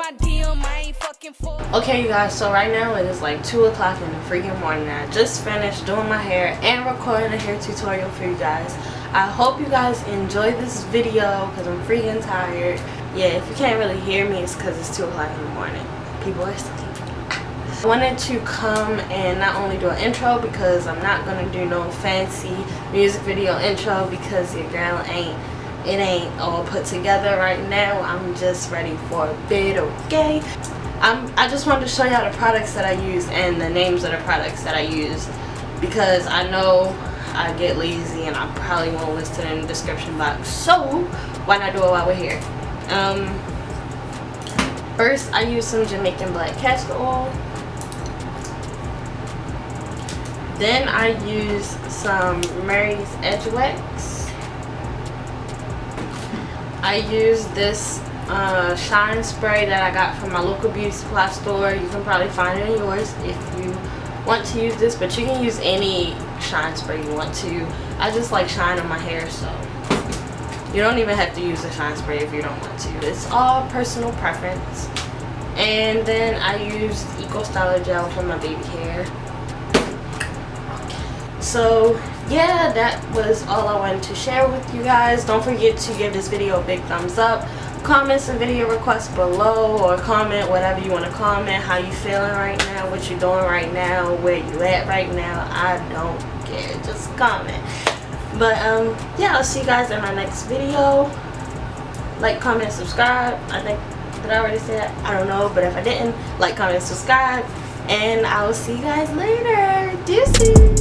my DM, I ain't fucking for. Okay, you guys, so right now it is like 2 o'clock in the freaking morning. I just finished doing my hair and recording a hair tutorial for you guys. I hope you guys enjoyed this video because I'm freaking tired. Yeah, if you can't really hear me, it's because it's 2 o'clock in the morning. People are sleeping. I wanted to come and not only do an intro because I'm not going to do no fancy music video intro because your girl ain't all put together right now. I'm just ready for a bit, okay? I just wanted to show y'all the products that I use and the names of the products that I use because I know I get lazy and I probably won't list it in the description box. So why not do it while we're here? First, I use some Jamaican black castor oil. Then I use some Mary's Edge Wax. I use this shine spray that I got from my local beauty supply store. You can probably find it in yours if you want to use this, but you can use any shine spray you want to. I just like shine on my hair, so you don't even have to use the shine spray if you don't want to. It's all personal preference. And then I used Eco Styler gel for my baby hair. So yeah, that was all I wanted to share with you guys. Don't forget to give this video a big thumbs up. Comment some video requests below, or comment whatever you want to comment. How you feeling right now, what you doing right now, where you at right now. I don't care, just comment. But yeah, I'll see you guys in my next video. Like, comment, subscribe. I think, did I already say that? I don't know, but if I didn't, like, comment, subscribe, and I will see you guys later. Deuces.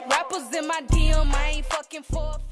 Rappers in my DM, I ain't fucking for.